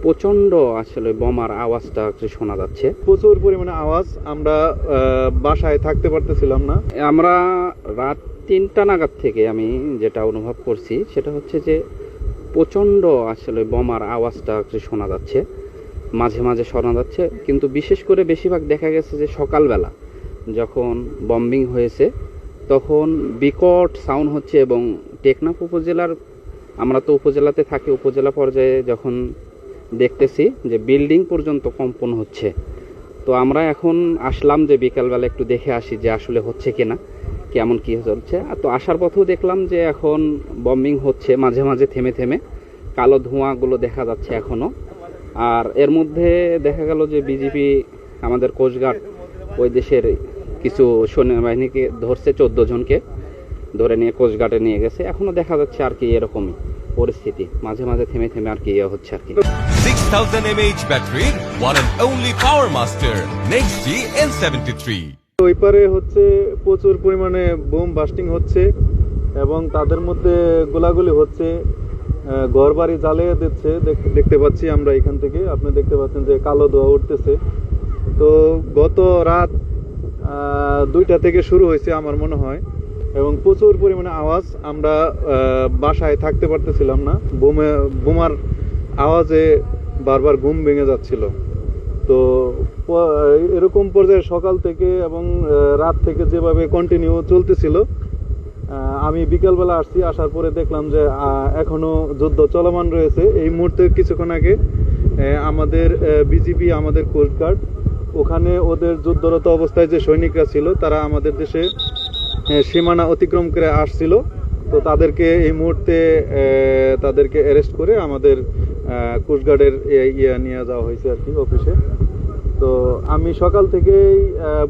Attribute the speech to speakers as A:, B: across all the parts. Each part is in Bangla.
A: প্রচন্ড আসলে বোমার আওয়াজটা শোনা যাচ্ছে।
B: প্রচুর পরিমাণে আওয়াজ, আমরা বাসায় থাকতে পারতেছিলাম না।
A: আমরা রাত 3টা নাগাদ থেকে আমি যেটা অনুভব করছি সেটা হচ্ছে যে প্রচন্ড আসলে বোমার আওয়াজটা শোনা যাচ্ছে, মাঝে মাঝে শোনা যাচ্ছে, কিন্তু বিশেষ করে বেশিরভাগ দেখা গেছে যে সকালবেলা যখন বম্বিং হয়েছে তখন বিকট সাউন্ড হচ্ছে। এবং টেকনাফ উপজেলার, আমরা তো উপজেলাতে থাকি, উপজেলা পর্যায়ে যখন দেখতেছি যে বিল্ডিং পর্যন্ত কম্পন হচ্ছে। তো আমরা এখন আসলাম যে বিকালবেলা একটু দেখে আসি যে আসলে হচ্ছে কিনা, কেমন কি চলছে। তো আসার পথেও দেখলাম যে এখন বম্বিং হচ্ছে, মাঝে মাঝে থেমে থেমে কালো ধোঁয়াগুলো দেখা যাচ্ছে এখনো। আর এর মধ্যে দেখা গেল যে বিজেপি আমাদের কোস্টগার্ড ওই দেশের কিছু সৈন্যবাহিনীকে ধরছে, 14 জনকে ধরে নিয়ে কোস্টগার্ডে নিয়ে গেছে। এখনো দেখা যাচ্ছে আর কি এরকমই পরিস্থিতি, মাঝে মাঝে থেমে থেমে আর কি হচ্ছে আর কি।
C: 6000 mAh battery, one and only Power Master Next G N73।
B: ওই পারে হচ্ছে প্রচুর পরিমাণে বোম বাস্টিং হচ্ছে এবং তাদের মধ্যে গোলাগুলি হচ্ছে, ঘর বাড়ি জ্বালিয়ে দিচ্ছে। দেখতে পাচ্ছি আমরা এখান থেকে, আপনি দেখতে পাচ্ছেন যে কালো ধোঁয়া উঠতেছে। তো গত রাত 2টা থেকে শুরু হয়েছে আমার মনে হয়, এবং প্রচুর পরিমাণে আওয়াজ, আমরা বাসায় থাকতে পারতেছিলাম না। বোমার আওয়াজে বারবার ঘুম ভেঙে যাচ্ছিল। তো এরকম পর্যায়ে সকাল থেকে এবং রাত থেকে যেভাবে কন্টিনিউ চলতেছিল, আমি বিকালবেলা আসছি, আসার পরে দেখলাম যে এখনো যুদ্ধ চলমান রয়েছে। এই মুহূর্তে কিছুক্ষণ আগে আমাদের বিজিবি, আমাদের কোস্টগার্ড, ওখানে ওদের যুদ্ধরত অবস্থায় যে সৈনিকরা ছিল তারা আমাদের দেশে সীমানা অতিক্রম করে আসছিল। তো তাদেরকে এই মুহূর্তে তাদেরকে অ্যারেস্ট করে আমাদের কোস্টগার্ডের নিয়ে যাওয়া হয়েছে আর কি অফিসে। তো আমি সকাল থেকেই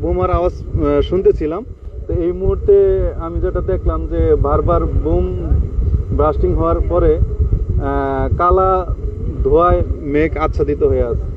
B: বোমার আওয়াজ শুনতেছিলাম। তো এই মুহূর্তে আমি যেটা দেখলাম যে বারবার বোম ব্লাস্টিং হওয়ার পরে কালা ধোঁয়ায় মেঘ আচ্ছাদিত হয়ে আছে।